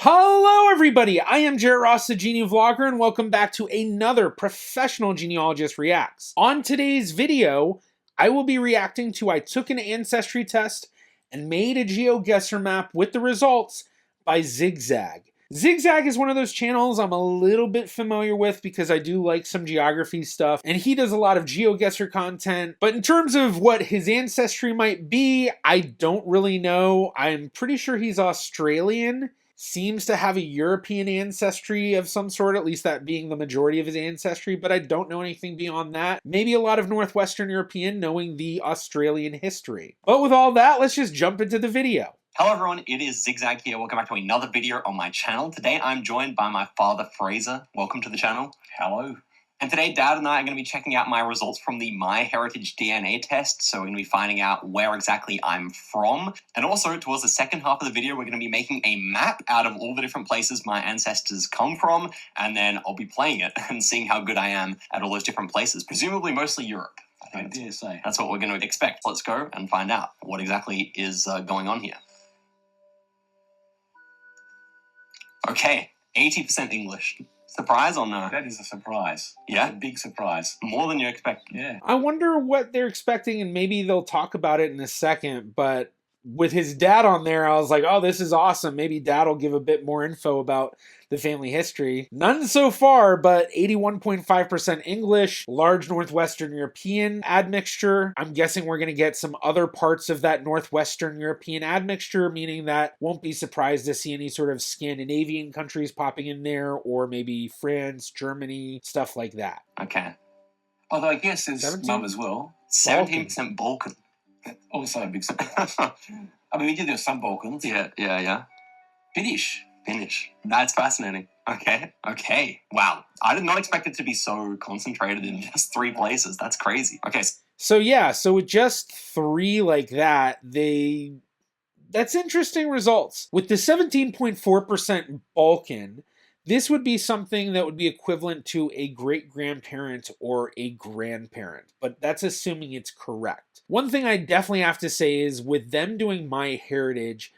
Hello everybody, I am Jarrett Ross, the Genie Vlogger, and welcome back to another Professional Genealogist Reacts. On today's video, I will be reacting to I took an Ancestry Test and made a Geoguessr map with the results by Zigzag. Zigzag is one of those channels I'm a little bit familiar with because I do like some geography stuff, and he does a lot of Geoguessr content, but in terms of what his ancestry might be, I don't really know. I'm pretty sure he's Australian. Seems to have a European ancestry of some sort, at least that being the majority of his ancestry, but I don't know anything beyond that. Maybe a lot of Northwestern European, knowing the Australian history. But with all that, let's just jump into the video. Hello everyone, it is Zigzag here. Welcome back to another video on my channel. Today I'm joined by my father, Fraser. Welcome to the channel. Hello. And today Dad and I are going to be checking out my results from the MyHeritage DNA test. So we're going to be finding out where exactly I'm from. And also, towards the second half of the video, we're going to be making a map out of all the different places my ancestors come from. And then I'll be playing it and seeing how good I am at all those different places, presumably mostly Europe. I dare say. That's what we're going to expect. Let's go and find out what exactly is going on here. Okay, 80% English. Surprise or no? That is a surprise. Yeah? A big surprise. More than you expect. Yeah. I wonder what they're expecting, and maybe they'll talk about it in a second, but with his dad on there, I was like, oh, this is awesome. Maybe Dad will give a bit more info about the family history. None so far, but 81.5% English, large Northwestern European admixture. I'm guessing we're going to get some other parts of that Northwestern European admixture, meaning that won't be surprised to see any sort of Scandinavian countries popping in there, or maybe France, Germany, stuff like that. Okay. Although I guess there's 17? mum as well. 17% Balkan. Also a big surprise. I mean, we did have some Balkans. Yeah. Finnish. That's fascinating. Okay. Wow. I did not expect it to be so concentrated in just 3 places. That's crazy. Okay. So with just 3 like that, that's interesting results. With the 17.4% Balkan, this would be something that would be equivalent to a great-grandparent or a grandparent, but that's assuming it's correct. One thing I definitely have to say is with them doing MyHeritage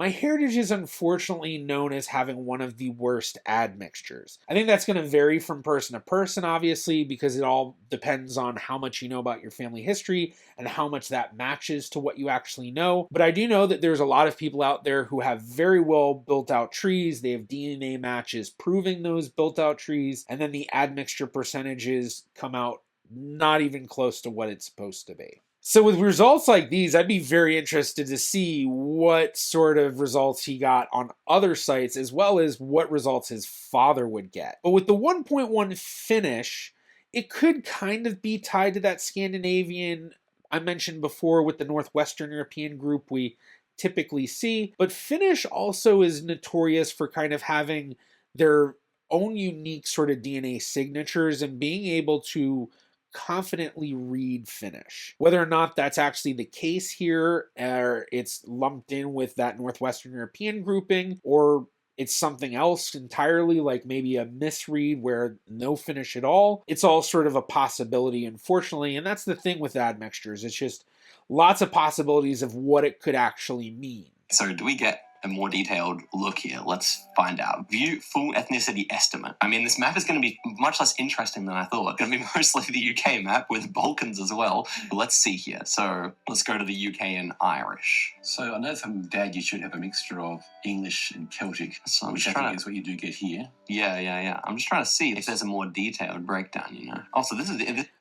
is unfortunately known as having one of the worst admixtures. I think that's going to vary from person to person, obviously, because it all depends on how much you know about your family history and how much that matches to what you actually know. But I do know that there's a lot of people out there who have very well built out trees. They have DNA matches proving those built out trees, and then the admixture percentages come out not even close to what it's supposed to be. So with results like these, I'd be very interested to see what sort of results he got on other sites, as well as what results his father would get. But with the 1.1 Finnish, it could kind of be tied to that Scandinavian I mentioned before with the Northwestern European group we typically see. But Finnish also is notorious for kind of having their own unique sort of DNA signatures and being able to confidently read Finnish. Whether or not that's actually the case here, or it's lumped in with that Northwestern European grouping, or it's something else entirely, like maybe a misread where no Finnish at all, it's all sort of a possibility, unfortunately. And that's the thing with admixtures. It's just lots of possibilities of what it could actually mean. So do we get a more detailed look here? Let's find out. View full ethnicity estimate. I mean, this map is going to be much less interesting than I thought. It's going to be mostly the UK map with Balkans as well. Let's see here. So let's go to the UK and Irish. So I know from Dad you should have a mixture of English and Celtic, So which I think is what you do get here. Yeah. I'm just trying to see if there's a more detailed breakdown, you know. Also,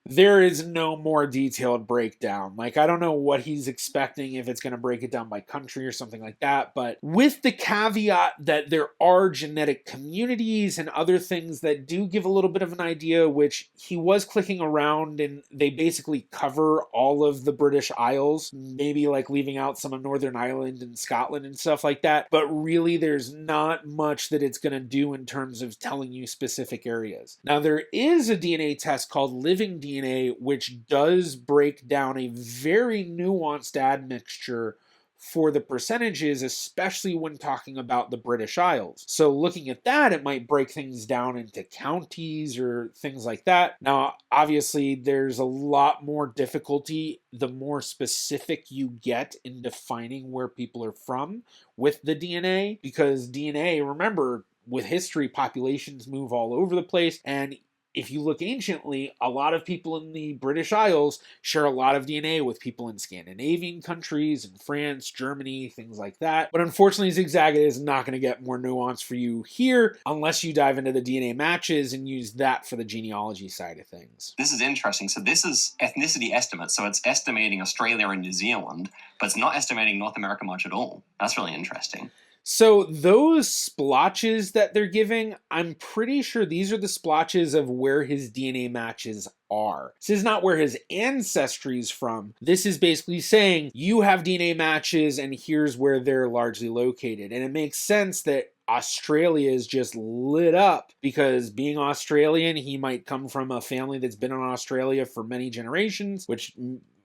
There is no more detailed breakdown. Like, I don't know what he's expecting, if it's going to break it down by country or something like that, but with the caveat that there are genetic communities and other things that do give a little bit of an idea, which he was clicking around and they basically cover all of the British Isles, maybe like leaving out some of Northern Ireland and Scotland and stuff like that, but really there's not much that it's going to do in terms of telling you specific areas. Now, there is a DNA test called Living DNA, which does break down a very nuanced admixture for the percentages, especially when talking about the British Isles. So looking at that, it might break things down into counties or things like that. Now, obviously, there's a lot more difficulty the more specific you get in defining where people are from with the DNA, because DNA, remember, with history, populations move all over the place, and if you look anciently, a lot of people in the British Isles share a lot of DNA with people in Scandinavian countries, in France, Germany, things like that. But unfortunately, Zigzag is not going to get more nuance for you here unless you dive into the DNA matches and use that for the genealogy side of things. This is interesting. So this is ethnicity estimates. So it's estimating Australia and New Zealand, but it's not estimating North America much at all. That's really interesting. So those splotches that they're giving, I'm pretty sure these are the splotches of where his DNA matches are. This is not where his ancestry is from. This is basically saying you have DNA matches and here's where they're largely located. And it makes sense that Australia is just lit up because being Australian, he might come from a family that's been in Australia for many generations, which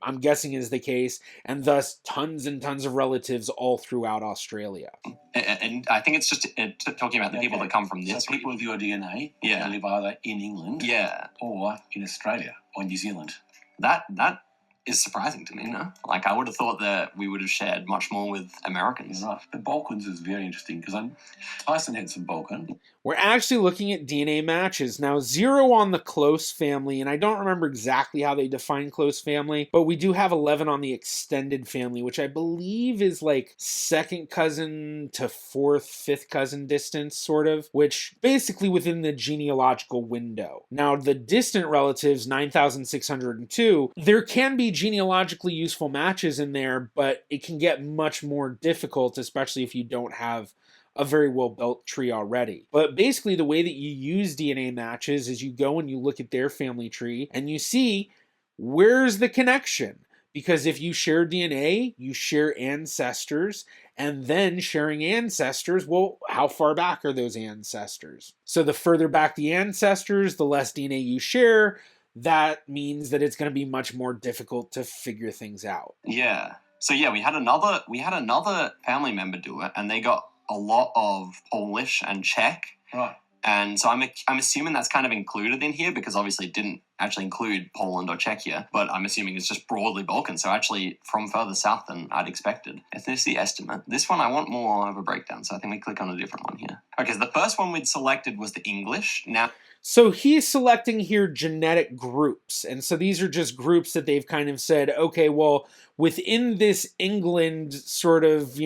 I'm guessing is the case, and thus tons and tons of relatives all throughout Australia. And I think it's just talking about the people that come from this. So people with your DNA Yeah. live either in England Yeah. or in Australia or New Zealand. That is surprising to me, no? Like, I would have thought that we would have shared much more with Americans. You're right. The Balkans is very interesting because Tyson had some Balkan. We're actually looking at DNA matches. Now, 0 on the close family, and I don't remember exactly how they define close family, but we do have 11 on the extended family, which I believe is like second cousin to fourth, fifth cousin distance, sort of, which basically within the genealogical window. Now, the distant relatives, 9,602, there can be genealogically useful matches in there, but it can get much more difficult, especially if you don't have a very well-built tree already. But basically the way that you use DNA matches is you go and you look at their family tree and you see where's the connection. Because if you share DNA, you share ancestors, and then sharing ancestors, well, how far back are those ancestors? So the further back the ancestors, the less DNA you share. That means that it's going to be much more difficult to figure things out. Yeah. So yeah, we had another family member do it, and they got a lot of Polish and Czech. Right. And so I'm assuming that's kind of included in here because obviously it didn't actually include Poland or Czechia, but I'm assuming it's just broadly Balkan. So actually from further south than I'd expected. Ethnicity estimate. This one I want more of a breakdown, so I think we click on a different one here. Okay, so the first one we'd selected was the English. Now, so he's selecting here genetic groups. And so these are just groups that they've kind of said, okay, well, within this England sort of,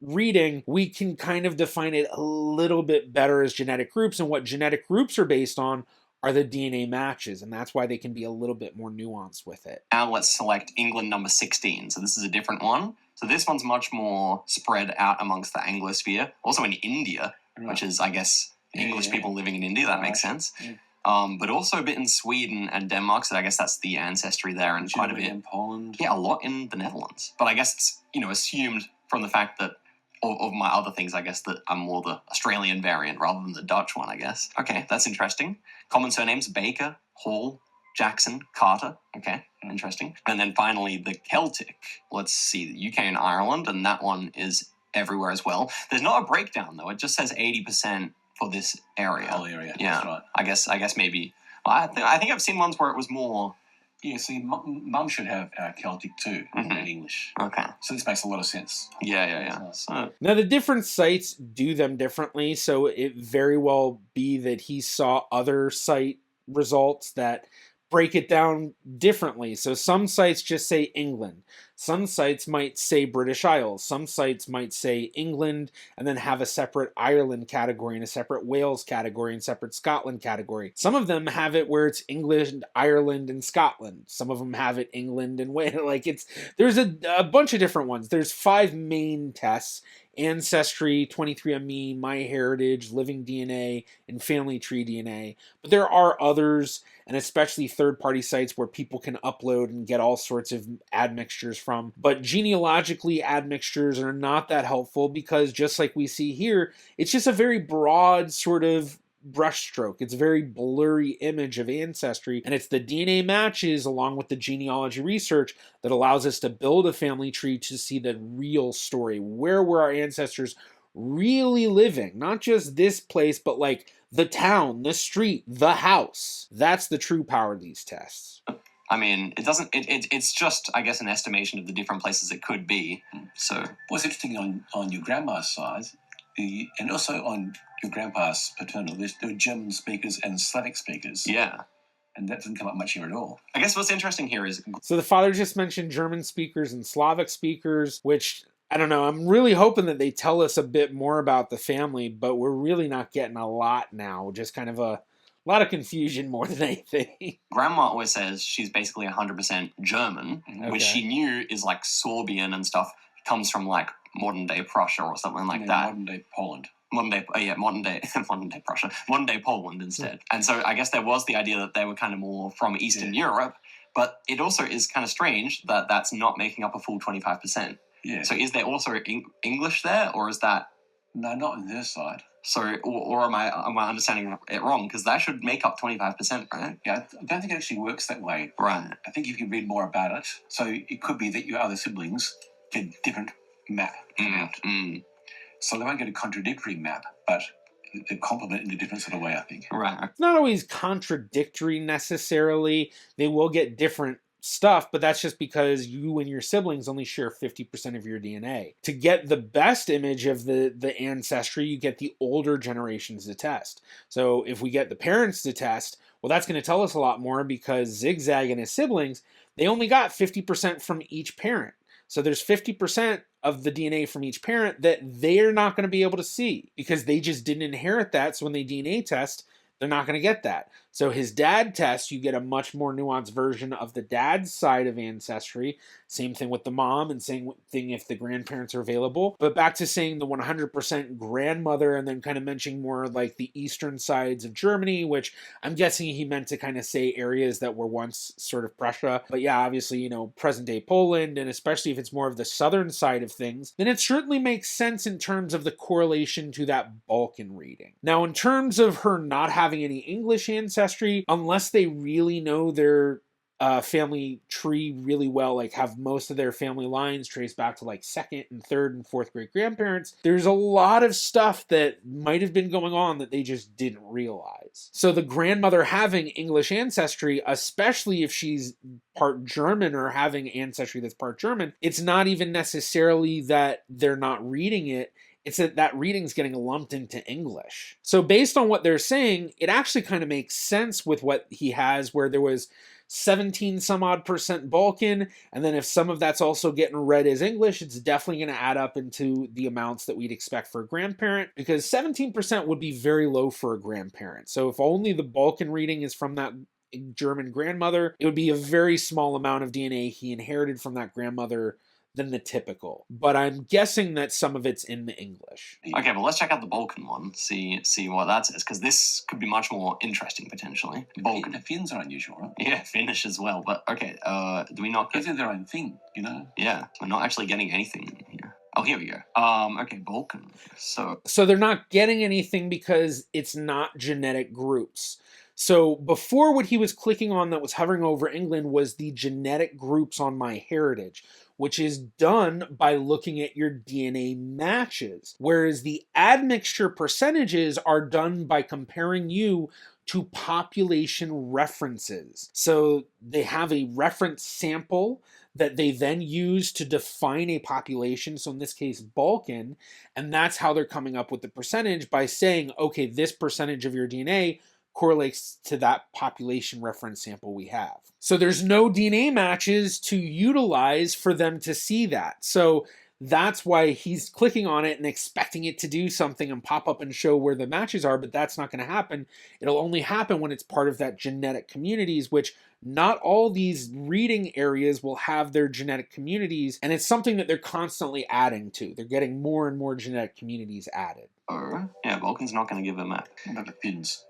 reading, we can kind of define it a little bit better as genetic groups. And what genetic groups are based on are the DNA matches. And that's why they can be a little bit more nuanced with it. Now let's select England number 16. So this is a different one. So this one's much more spread out amongst the Anglosphere. Also in India, which is, I guess, English people living in India. That makes sense. Yeah. But also a bit in Sweden and Denmark. So I guess that's the ancestry there, and quite a bit in Poland. Yeah, a lot in the Netherlands. But I guess it's, assumed from the fact that of my other things, I guess, that I'm more the Australian variant rather than the Dutch one, I guess. Okay, that's interesting. Common surnames, Baker, Hall, Jackson, Carter. Okay, interesting. And then finally, the Celtic. Let's see, the UK and Ireland, and that one is everywhere as well. There's not a breakdown, though. It just says 80% for this area. Whole area, Yeah, that's right. I guess maybe. Well, I think I've seen ones where it was more. Yeah, see, Mum should have Celtic too, in English. Okay. So this makes a lot of sense. Yeah. So, Now, the different sites do them differently, so it very well be that he saw other site results that break it down differently. So some sites just say England. Some sites might say British Isles. Some sites might say England and then have a separate Ireland category and a separate Wales category and separate Scotland category. Some of them have it where it's England, Ireland, and Scotland. Some of them have it England and Wales. There's a bunch of different ones. There's 5 main tests: Ancestry, 23andMe, MyHeritage, Living DNA, and Family Tree DNA. But there are others, and especially third-party sites where people can upload and get all sorts of admixtures from. But genealogically, admixtures are not that helpful because, just like we see here, it's just a very broad sort of brushstroke. It's a very blurry image of ancestry, and it's the DNA matches along with the genealogy research that allows us to build a family tree to see the real story. Where were our ancestors really living? Not just this place, but like the town, the street, the house. That's the true power of these tests. I mean, it doesn't. It's just, I guess, an estimation of the different places it could be. So, What's interesting on your grandma's side, and also on your grandpa's paternal, there were German speakers and Slavic speakers. yeah. And that doesn't come up much here at all. I guess what's interesting here is So the father just mentioned German speakers and Slavic speakers, which I don't know. I'm really hoping that they tell us a bit more about the family, but we're really not getting a lot now. Just kind of a lot of confusion more than anything. Grandma always says she's basically 100% German, which she knew is like Sorbian and stuff. Comes from like modern day Prussia or something like that. Modern day Poland. Modern day Prussia, modern day Poland instead. And so I guess there was the idea that they were kind of more from Eastern Europe, but it also is kind of strange that that's not making up a full 25%. Yeah. So is there also English there, or is that? No, not on their side. So, or am I understanding it wrong? Because that should make up 25%, right? Yeah, I don't think it actually works that way. Right. I think if you read more about it, so it could be that your other siblings get a different map out. So they won't get a contradictory map, but they complement in a different sort of way, I think. Right. It's not always contradictory necessarily. They will get different stuff, but that's just because you and your siblings only share 50% of your DNA. To get the best image of the ancestry, you get the older generations to test. So if we get the parents to test, well, that's going to tell us a lot more because Zigzag and his siblings, they only got 50% from each parent. So there's 50% of the DNA from each parent that they're not going to be able to see because they just didn't inherit that. So when they DNA test, they're not going to get that. So his dad test, you get a much more nuanced version of the dad's side of ancestry. Same thing with the mom and same thing if the grandparents are available. But back to saying the 100% grandmother and then kind of mentioning more like the eastern sides of Germany, which I'm guessing he meant to kind of say areas that were once sort of Prussia. But yeah, obviously, you know, present day Poland, and especially if it's more of the southern side of things, then it certainly makes sense in terms of the correlation to that Balkan reading. Now, in terms of her not having any English ancestry, unless they really know their family tree really well, like have most of their family lines traced back to like second and third and fourth great grandparents, there's a lot of stuff that might have been going on that they just didn't realize. So the grandmother having English ancestry, especially if she's part German or having ancestry that's part German, it's not even necessarily that they're not reading it. It's that reading's getting lumped into English. So based on what they're saying, it actually kind of makes sense with what he has, where there was 17 some odd percent Balkan, and then if some of that's also getting read as English, it's definitely going to add up into the amounts that we'd expect for a grandparent, because 17% would be very low for a grandparent. So if only the Balkan reading is from that German grandmother, it would be a very small amount of DNA he inherited from that grandmother than the typical. But I'm guessing that some of it's in the English. Okay, well, let's check out the Balkan one, see what that says, because this could be much more interesting, potentially. Balkan. The Finns are unusual, right? Yeah, Finnish as well, but okay, do we not get... They're their own thing, you know? Yeah, we're not actually getting anything here. Oh, here we go. Okay, Balkan. So they're not getting anything because it's not genetic groups. So before, what he was clicking on that was hovering over England was the genetic groups on MyHeritage, which is done by looking at your DNA matches, whereas the admixture percentages are done by comparing you to population references. So they have a reference sample that they then use to define a population, so in this case Balkan, and that's how they're coming up with the percentage by saying, okay, this percentage of your DNA correlates to that population reference sample we have. So there's no DNA matches to utilize for them to see that. So that's why he's clicking on it and expecting it to do something and pop up and show where the matches are, but that's not going to happen. It'll only happen when it's part of that genetic communities, which not all these reading areas will have their genetic communities, and it's something that they're constantly adding to. They're getting more and more genetic communities added. Yeah, Balkan's not going to give a map. What about the Finns?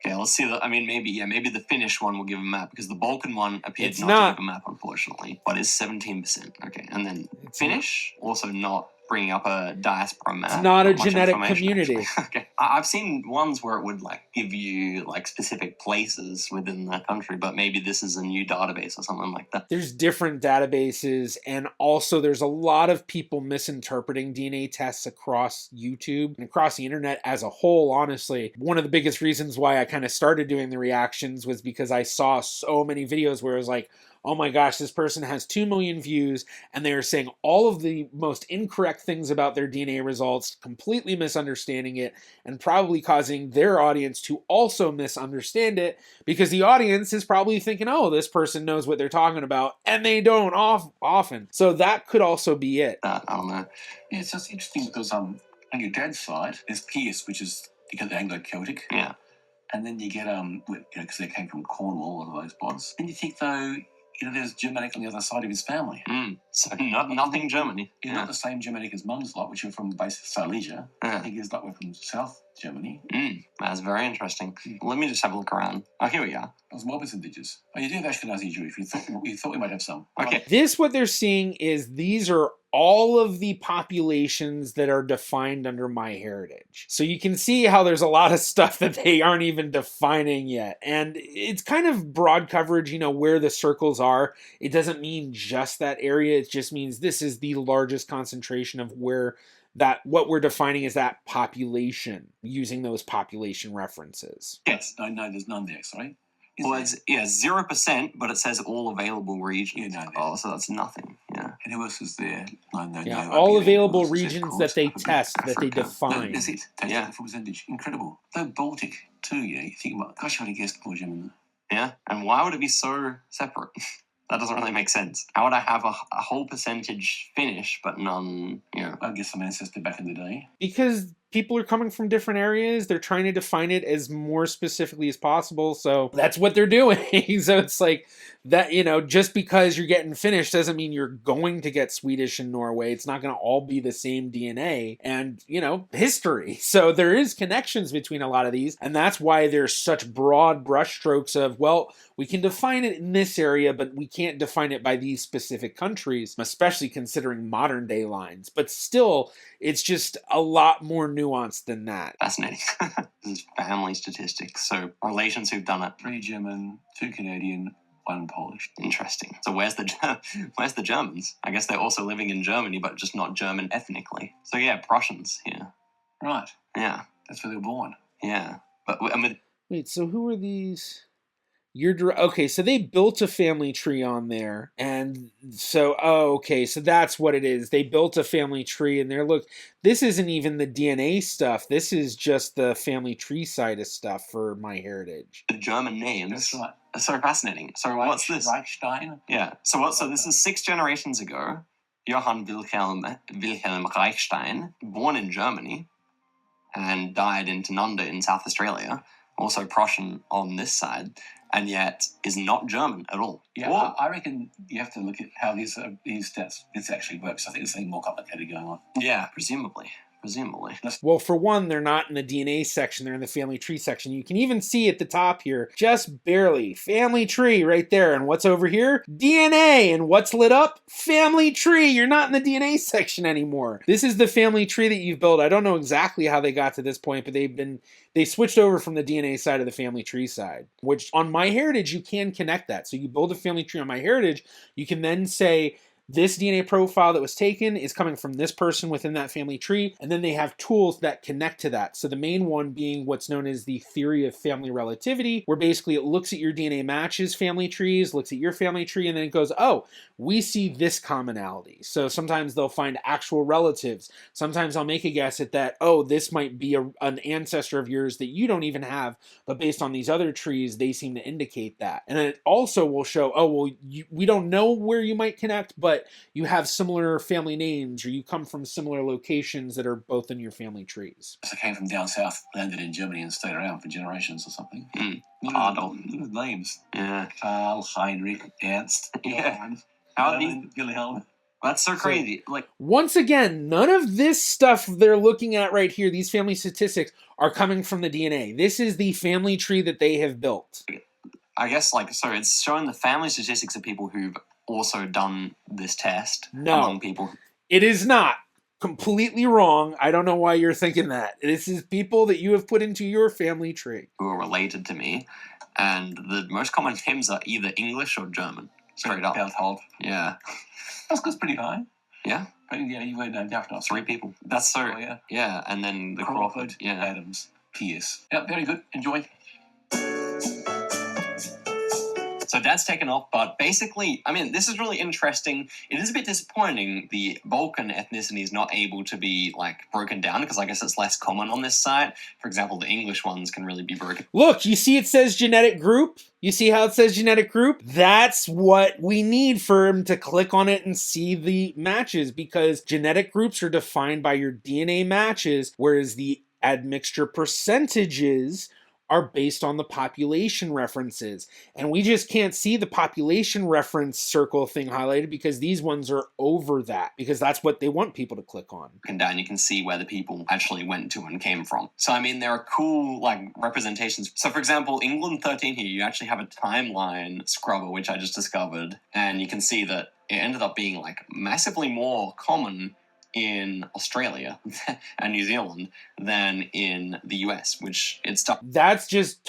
Okay, let's see. Maybe the Finnish one will give a map, because the Balkan one appeared It's not not. to give a map, unfortunately. But it's 17%. Okay, and then It's Finnish also not bringing up a diaspora map. It's not a Much genetic information, community. actually. Okay. I've seen ones where it would like give you like specific places within that country, but maybe this is a new database or something like that. There's different databases, and also there's a lot of people misinterpreting DNA tests across YouTube and across the internet as a whole, honestly. One of the biggest reasons why I kind of started doing the reactions was because I saw so many videos where it was like, oh my gosh, this person has 2 million views, and they are saying all of the most incorrect things about their DNA results, completely misunderstanding it, and probably causing their audience to also misunderstand it, because the audience is probably thinking, oh, this person knows what they're talking about, and they don't often. So that could also be it. I don't know. Yeah, it's just interesting because on your dad's side, there's Pierce, which is you get the Anglo-Celtic. Yeah. And then you get because they came from Cornwall, all of those bloods. And you think though, there's Germanic on the other side of his family. So nothing Germany. He's not the same Germanic as Mum's lot, which are from the base of Silesia. I think his lot were from South Germany. That's very interesting. Let me just have a look around. Oh, here we are. Those more percentages. Oh, you do have Ashkenazi Jewish. You thought we might have some. Okay. This, what they're seeing is these are all of the populations that are defined under MyHeritage. So you can see how there's a lot of stuff that they aren't even defining yet. And it's kind of broad coverage, where the circles are. It doesn't mean just that area. It just means this is the largest concentration of where what we're defining as that population, using those population references. Yes. No, there's none there, sorry. Well, it's 0%, but it says all available regions. Yeah, no, oh, so that's nothing. Yeah. And who else is there? No. All available regions that they test, that they define. No, that's it. That's full percentage. Incredible. Though Baltic too. You think about. Gosh, I would have guessed more German. Yeah, and why would it be so separate? That doesn't really make sense. How would I have a whole percentage Finnish, but none, I guess some ancestor back in the day. Because people are coming from different areas. They're trying to define it as more specifically as possible. So that's what they're doing. So it's like that, just because you're getting Finnish doesn't mean you're going to get Swedish and Norway. It's not going to all be the same DNA and, history. So there is connections between a lot of these. And that's why there's such broad brushstrokes of, well, we can define it in this area, but we can't define it by these specific countries, especially considering modern day lines. But still, it's just a lot more nuanced than that. Fascinating. This is family statistics. So relations who've done it. 3 German, 2 Canadian, 1 Polish. Interesting. So where's the Germans? I guess they're also living in Germany, but just not German ethnically. So yeah, Prussians. Yeah. Right. Yeah. That's where they were born. Yeah. But wait. So who are these? Okay, so they built a family tree on there, and so, okay, so that's what it is. They built a family tree, and this isn't even the DNA stuff. This is just the family tree side of stuff for MyHeritage. The German names. That's right. Are so fascinating. So what's this? Reichstein. Yeah. So this is 6 generations ago. Johann Wilhelm Reichstein, born in Germany, and died in Tanunda in South Australia. Also Prussian on this side. And yet is not German at all. Yeah, I reckon you have to look at how these stats this actually works. I think there's something more complicated going on. Yeah, presumably. Well, for one, they're not in the DNA section. They're in the family tree section. You can even see at the top here, just barely, family tree right there. And what's over here? DNA. And what's lit up? Family tree. You're not in the DNA section anymore. This is the family tree that you've built. I don't know exactly how they got to this point, but they switched over from the DNA side of the family tree side, which on MyHeritage, you can connect that. So you build a family tree on MyHeritage, you can then say, this DNA profile that was taken is coming from this person within that family tree, and then they have tools that connect to that. So the main one being what's known as the theory of family relativity, where basically it looks at your DNA matches family trees, looks at your family tree, and then it goes, oh, we see this commonality. So sometimes they'll find actual relatives. Sometimes I'll make a guess at that, oh, this might be an ancestor of yours that you don't even have, but based on these other trees, they seem to indicate that. And then it also will show, oh, well, we don't know where you might connect, but you have similar family names, or you come from similar locations that are both in your family trees. So I came from down south, landed in Germany, and stayed around for generations or something. Adolf. Names. Yeah. Karl, Heinrich, Ernst. Yeah. How these? Wilhelm. That's so crazy. Once again, none of this stuff they're looking at right here, these family statistics, are coming from the DNA. This is the family tree that they have built. I guess, so it's showing the family statistics of people who've also done this test among people. It is not. completely wrong. I don't know why you're thinking that. This is people that you have put into your family tree. Who are related to me, and the most common names are either English or German. Straight up. Berthold. Yeah. That's pretty high. Yeah. But yeah, you were named after us. 3 people. That's so. Oh, yeah. Yeah, and then the Crawford. Yeah. Adams. Pierce. Yeah, very good. Enjoy. So Dad's taken off, but basically, I mean, this is really interesting. It is a bit disappointing the Balkan ethnicity is not able to be, like, broken down, because I guess it's less common on this site. For example, the English ones can really be broken. Look, you see it says genetic group? You see how it says genetic group? That's what we need for him to click on it and see the matches, because genetic groups are defined by your DNA matches, whereas the admixture percentages are based on the population references. And we just can't see the population reference circle thing highlighted because these ones are over that, because that's what they want people to click on. And down, you can see where the people actually went to and came from. So, I mean, there are cool, like, representations. So, for example, England 13 here, you actually have a timeline scrubber, which I just discovered. And you can see that it ended up being, like, massively more common in Australia and New Zealand than in the US, which it's tough. That's just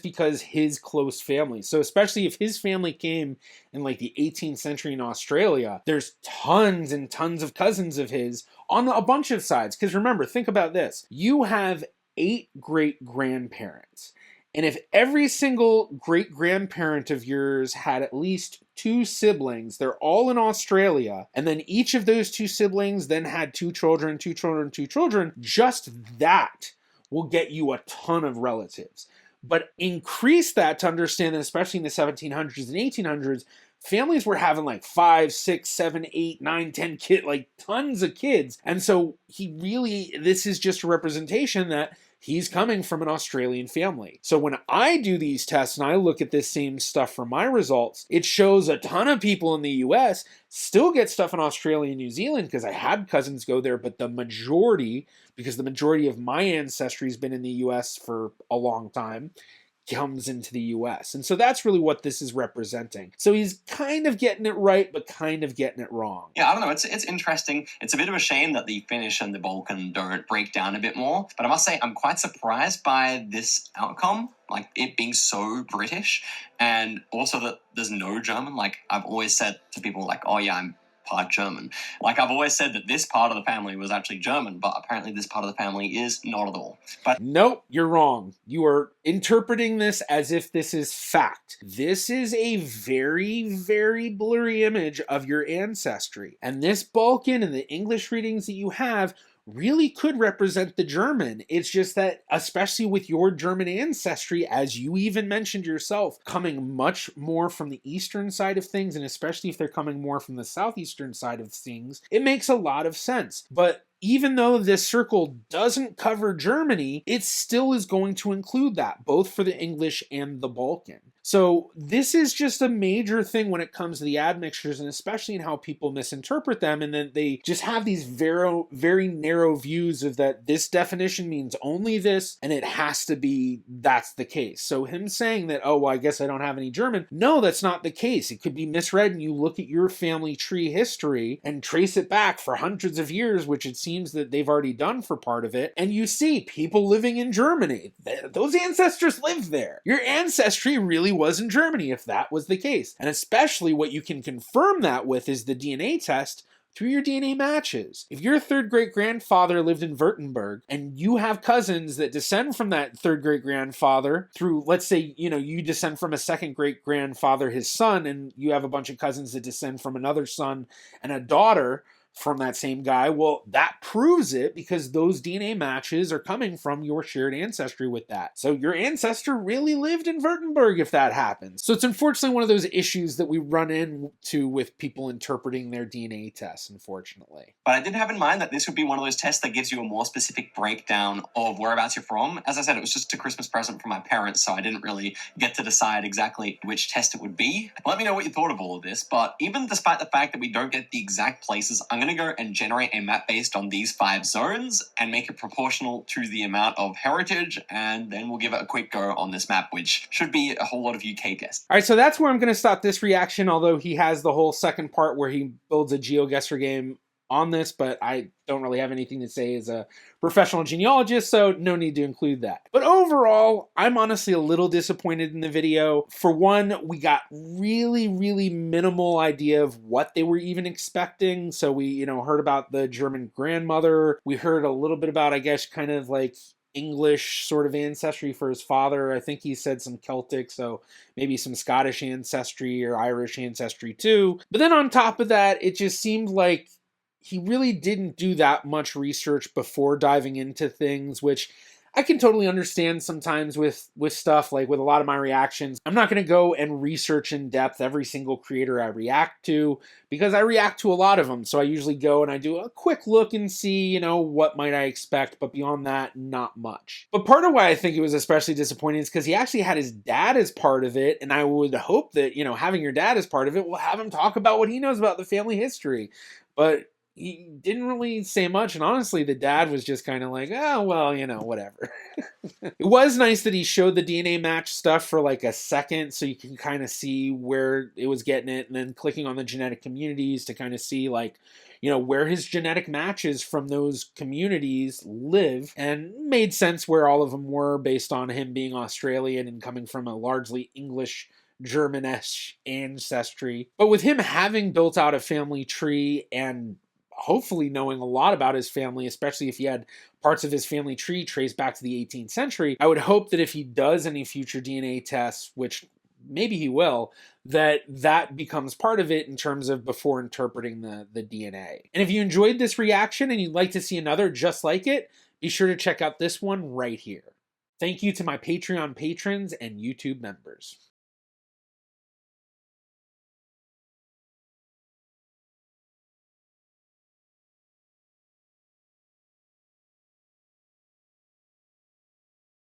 because his close family. So especially if his family came in like the 18th century in Australia, there's tons and tons of cousins of his on a bunch of sides. Because remember, think about this. You have 8 great-grandparents. And if every single great-grandparent of yours had at least 2 siblings, they're all in Australia, and then each of those 2 siblings then had 2 children, 2 children, 2 children, just that will get you a ton of relatives. But increase that to understand that, especially in the 1700s and 1800s, families were having like 5, 6, 7, 8, 9, 10 kids, like tons of kids. And so this is just a representation that he's coming from an Australian family. So when I do these tests and I look at this same stuff for my results, it shows a ton of people in the US still get stuff in Australia and New Zealand because I had cousins go there, but the majority, because the majority of my ancestry has been in the US for a long time, comes into the US. And so that's really what this is representing. So he's kind of getting it right, but kind of getting it wrong. Yeah, I don't know. It's interesting. It's a bit of a shame that the Finnish and the Balkan don't break down a bit more. But I must say, I'm quite surprised by this outcome, like it being so British, and also that there's no German. Like, I've always said to people, like, oh yeah, I'm part German. Like, I've always said that this part of the family was actually German, but apparently this part of the family is not at all. But nope, you're wrong. You are interpreting this as if this is fact. This is a very, very blurry image of your ancestry. And this Balkan and the English readings that you have really could represent the German. It's just that, especially with your German ancestry, as you even mentioned yourself, coming much more from the eastern side of things, and especially if they're coming more from the southeastern side of things, it makes a lot of sense. But even though this circle doesn't cover Germany, it still is going to include that, both for the English and the Balkan. So this is just a major thing when it comes to the admixtures, and especially in how people misinterpret them, and then they just have these very, very narrow views of that this definition means only this, and it has to be that's the case. So him saying that, oh, well, I guess I don't have any German, no, that's not the case. It could be misread, and you look at your family tree history and trace it back for hundreds of years, which it seems that they've already done for part of it, and you see people living in Germany. Those ancestors lived there. Your ancestry really was in Germany if that was the case. And especially what you can confirm that with is the DNA test through your DNA matches. If your 3rd great-grandfather lived in Württemberg and you have cousins that descend from that 3rd great-grandfather through, let's say, you descend from a 2nd great-grandfather, his son, and you have a bunch of cousins that descend from another son and a daughter from that same guy, well, that proves it because those DNA matches are coming from your shared ancestry with that. So your ancestor really lived in Württemberg if that happens. So it's unfortunately one of those issues that we run into with people interpreting their DNA tests, unfortunately. But I did have in mind that this would be one of those tests that gives you a more specific breakdown of whereabouts you're from. As I said, it was just a Christmas present from my parents, so I didn't really get to decide exactly which test it would be. Let me know what you thought of all of this, but even despite the fact that we don't get the exact places, I'm going to go and generate a map based on these 5 zones and make it proportional to the amount of heritage, and then we'll give it a quick go on this map, which should be a whole lot of UK guesses. All right, so that's where I'm going to stop this reaction, although he has the whole second part where he builds a Geoguessr game on this, but I don't really have anything to say as a professional genealogist, so no need to include that. But overall, I'm honestly a little disappointed in the video. For one, we got really, really minimal idea of what they were even expecting. So we, heard about the German grandmother. We heard a little bit about, I guess, kind of like English sort of ancestry for his father. I think he said some Celtic, so maybe some Scottish ancestry or Irish ancestry too. But then on top of that, it just seemed like he really didn't do that much research before diving into things, which I can totally understand sometimes with stuff, like with a lot of my reactions. I'm not going to go and research in depth every single creator I react to, because I react to a lot of them. So I usually go and I do a quick look and see, what might I expect, but beyond that, not much. But part of why I think it was especially disappointing is because he actually had his dad as part of it, and I would hope that, having your dad as part of it will have him talk about what he knows about the family history. But he didn't really say much, and honestly, the dad was just kind of like, oh, well, whatever. It was nice that he showed the DNA match stuff for like a second, so you can kind of see where it was getting it, and then clicking on the genetic communities to kind of see like, where his genetic matches from those communities live, and made sense where all of them were based on him being Australian and coming from a largely English German-esque ancestry. But with him having built out a family tree and hopefully knowing a lot about his family, especially if he had parts of his family tree traced back to the 18th century, I would hope that if he does any future DNA tests, which maybe he will, that becomes part of it in terms of before interpreting the DNA. And if you enjoyed this reaction and you'd like to see another just like it, be sure to check out this one right here. Thank you to my Patreon patrons and YouTube members.